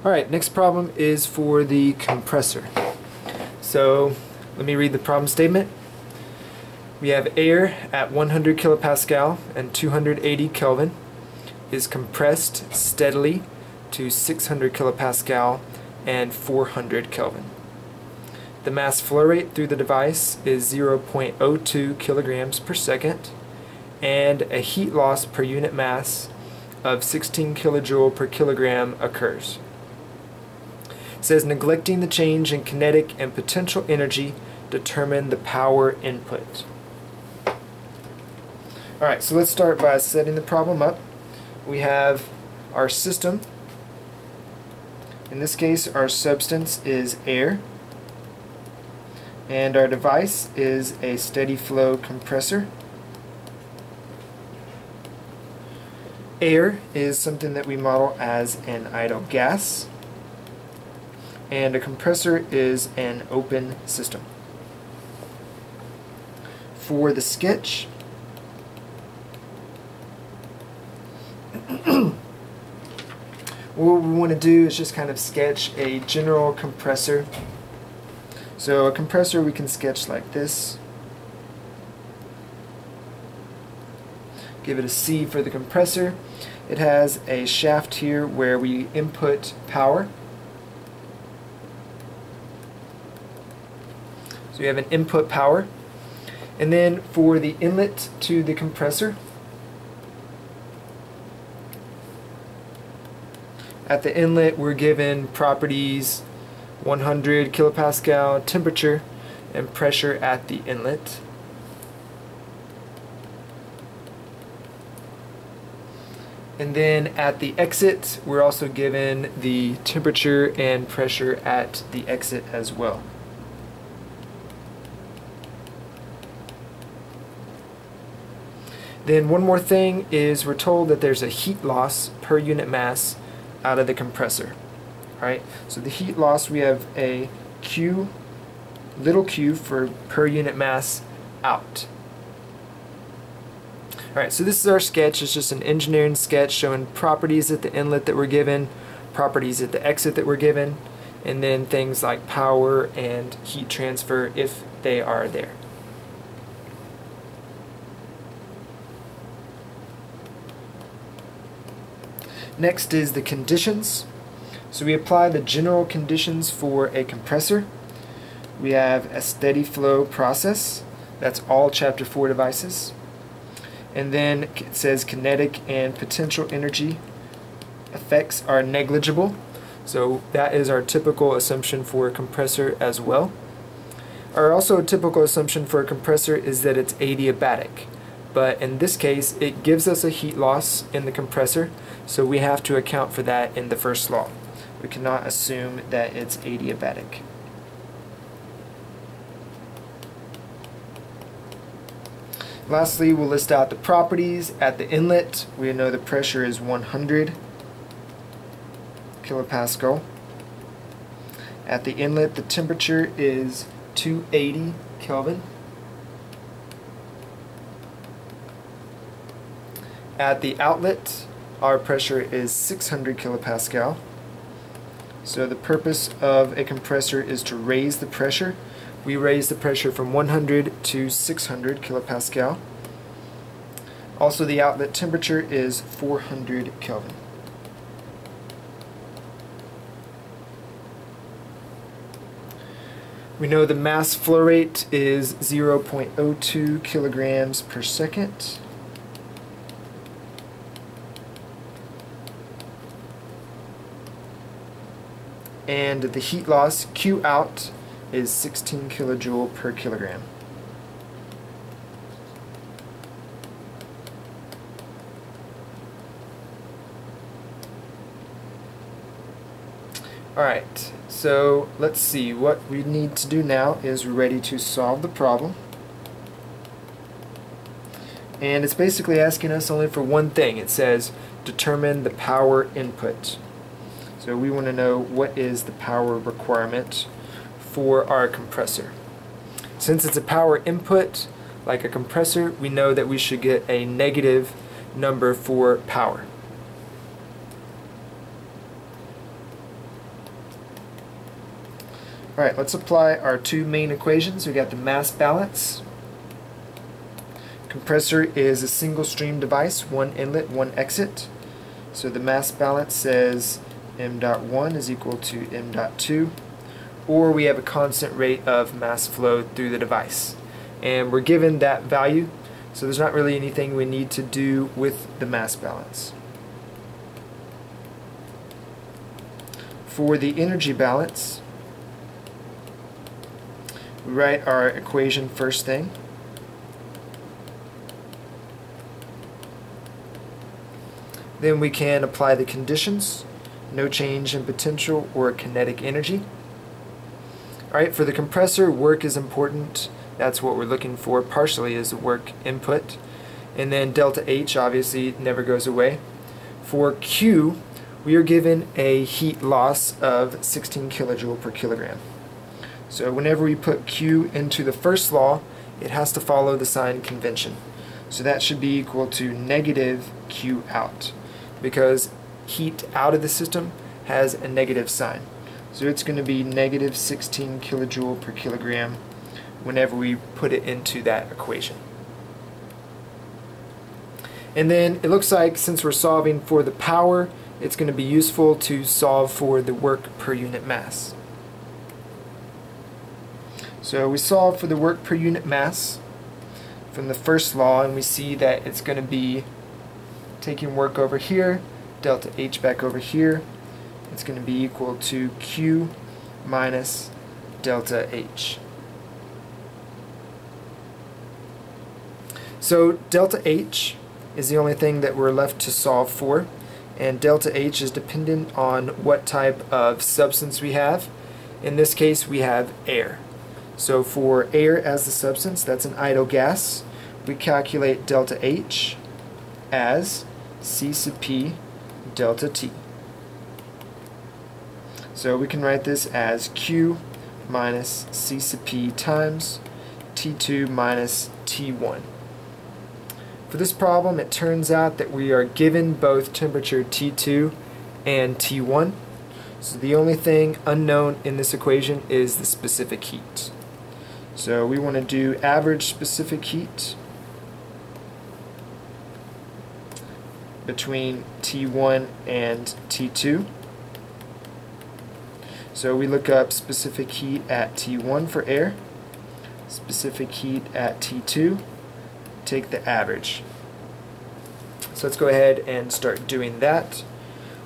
Alright, next problem is for the compressor. So let me read the problem statement. We have air at 100 kilopascal and 280 Kelvin is compressed steadily to 600 kilopascal and 400 Kelvin. The mass flow rate through the device is 0.02 kilograms per second, and a heat loss per unit mass of 16 kilojoule per kilogram occurs. It says, neglecting the change in kinetic and potential energy, determine the power input. Alright, so let's start by setting the problem up. We have our system. In this case, our substance is air, and our device is a steady flow compressor. Air is something that we model as an idle gas, and a compressor is an open system. For the sketch, what we want to do is just kind of sketch a general compressor. So a compressor we can sketch like this. Give it a C for the compressor. It has a shaft here where we input power. So we have an input power. And then for the inlet to the compressor, at the inlet we're given properties 100 kilopascal temperature and pressure at the inlet. And then at the exit we're also given the temperature and pressure at the exit as well. Then one more thing is we're told that there's a heat loss per unit mass out of the compressor. Alright, so the heat loss, we have a Q, little q for per unit mass out. Alright, so this is our sketch. It's just an engineering sketch showing properties at the inlet that we're given, properties at the exit that we're given, and then things like power and heat transfer if they are there. Next is the conditions. So we apply the general conditions for a compressor. We have a steady flow process. That's all chapter 4 devices. And then it says kinetic and potential energy effects are negligible. So that is our typical assumption for a compressor as well. Also a typical assumption for a compressor is that it's adiabatic. But in this case, it gives us a heat loss in the compressor, so we have to account for that in the first law. We cannot assume that it's adiabatic. Lastly, we'll list out the properties. At the inlet, we know the pressure is 100 kilopascal. At the inlet, the temperature is 280 Kelvin. At the outlet, our pressure is 600 kilopascal. So the purpose of a compressor is to raise the pressure. We raise the pressure from 100 to 600 kilopascal. Also, the outlet temperature is 400 Kelvin. We know the mass flow rate is 0.02 kilograms per second. And the heat loss, Q out, is 16 kilojoule per kilogram. Alright, so let's see. What we need to do now is we're ready to solve the problem. And it's basically asking us only for one thing. It says, determine the power input. So we want to know what is the power requirement for our compressor. Since it's a power input, like a compressor, we know that we should get a negative number for power. Alright, let's apply our two main equations. We got the mass balance. Compressor is a single stream device, one inlet, one exit. So the mass balance says m.1 is equal to m.2, or we have a constant rate of mass flow through the device. And we're given that value, so there's not really anything we need to do with the mass balance. For the energy balance, we write our equation first thing. Then we can apply the conditions, no change in potential or kinetic energy. Alright, for the compressor, work is important. That's what we're looking for partially, is work input. And then delta H obviously never goes away. For Q, we are given a heat loss of 16 kilojoule per kilogram. So whenever we put Q into the first law, it has to follow the sign convention. So that should be equal to negative Q out, because heat out of the system has a negative sign. So it's going to be negative 16 kilojoule per kilogram whenever we put it into that equation. And then it looks like, since we're solving for the power, it's going to be useful to solve for the work per unit mass. So we solve for the work per unit mass from the first law, and we see that it's going to be taking work over here, delta H back over here. It's going to be equal to Q minus delta H. So delta H is the only thing that we're left to solve for, and delta H is dependent on what type of substance we have. In this case, we have air. So for air as the substance, that's an idle gas, we calculate delta H as C sub P delta T. So we can write this as Q minus C sub P times T2 minus T1. For this problem, it turns out that we are given both temperature T2 and T1. So the only thing unknown in this equation is the specific heat. So we want to do average specific heat between T1 and T2. So we look up specific heat at T1 for air, specific heat at T2, take the average. So let's go ahead and start doing that.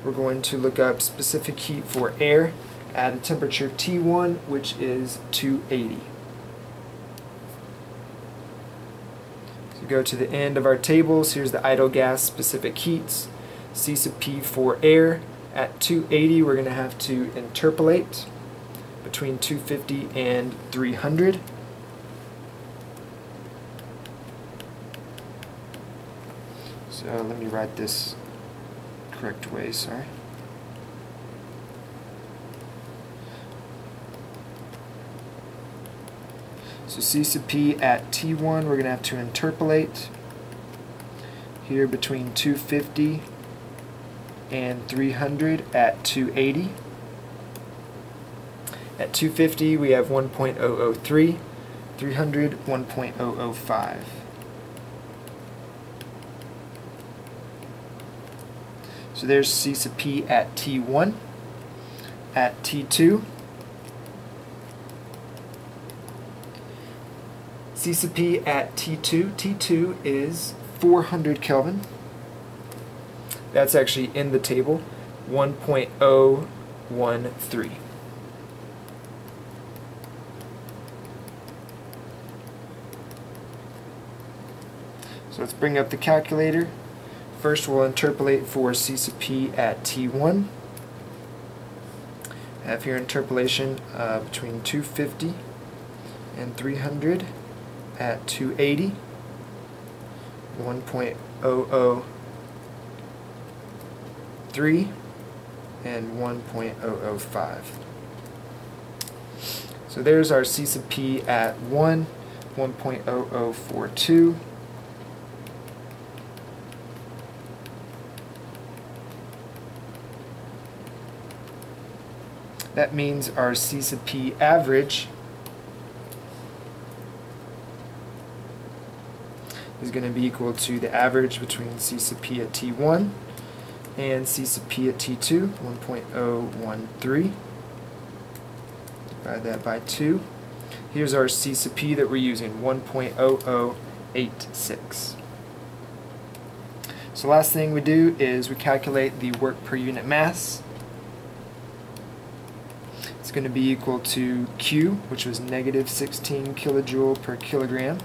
We're going to look up specific heat for air at a temperature T1, which is 280. Go to the end of our tables. Here's the idle gas specific heats. C sub P for air at 280, we're going to have to interpolate between 250 and 300. So let me write this correct way, sorry. So C sub P at T1, we're going to have to interpolate here between 250 and 300 at 280. At 250 we have 1.003, 300 1.005. So there's C sub P at T1. At T2, C sub P at T2. T2 is 400 Kelvin. That's actually in the table, 1.013. So let's bring up the calculator. First we'll interpolate for C sub P at T1. I have here interpolation between 250 and 300 at 280, 1.003 and 1.005. So there's our C sub P at 1.0042. That means our C sub P average is going to be equal to the average between C sub P at T1 and C sub P at T2, 1.013. Divide that by 2. Here's our C sub P that we're using, 1.0086. So last thing we do is we calculate the work per unit mass. It's going to be equal to Q, which was negative 16 kilojoule per kilogram,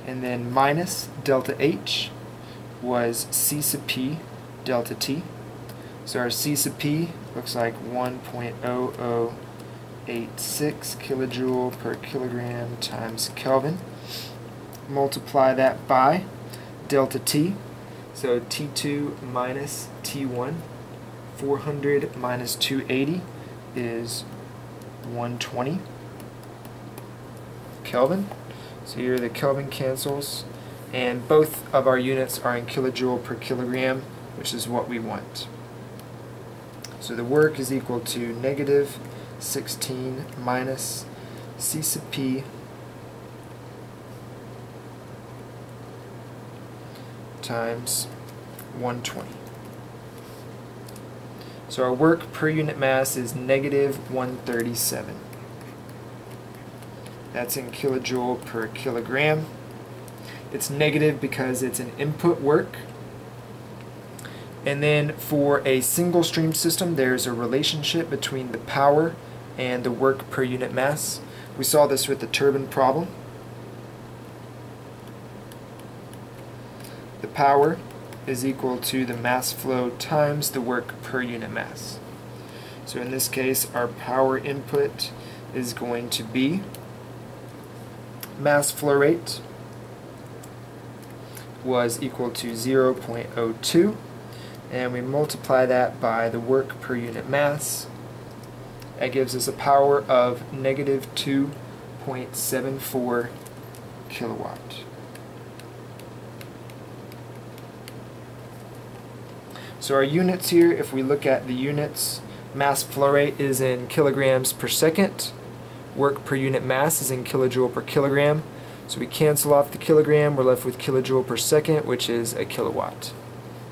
and then minus delta H was C sub P delta T. So our C sub P looks like 1.0086 kilojoule per kilogram times Kelvin. Multiply that by delta T, so T2 minus T1, 400 minus 280 is 120 Kelvin. So here the Kelvin cancels, and both of our units are in kilojoule per kilogram, which is what we want. So the work is equal to negative 16 minus C sub P times 120. So our work per unit mass is negative 137. That's in kilojoule per kilogram. It's negative because it's an input work. And then for a single stream system, there's a relationship between the power and the work per unit mass. We saw this with the turbine problem. The power is equal to the mass flow times the work per unit mass. So in this case, our power input is going to be mass flow rate was equal to 0.02, and we multiply that by the work per unit mass. That gives us a power of negative 2.74 kilowatt. So our units here, if we look at the units, mass flow rate is in kilograms per second. Work per unit mass is in kilojoule per kilogram. So we cancel off the kilogram, we're left with kilojoule per second, which is a kilowatt.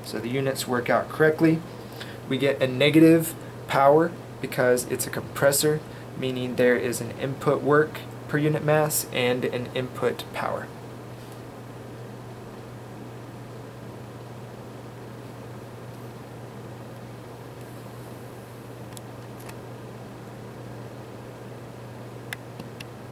So the units work out correctly. We get a negative power because it's a compressor, meaning there is an input work per unit mass and an input power.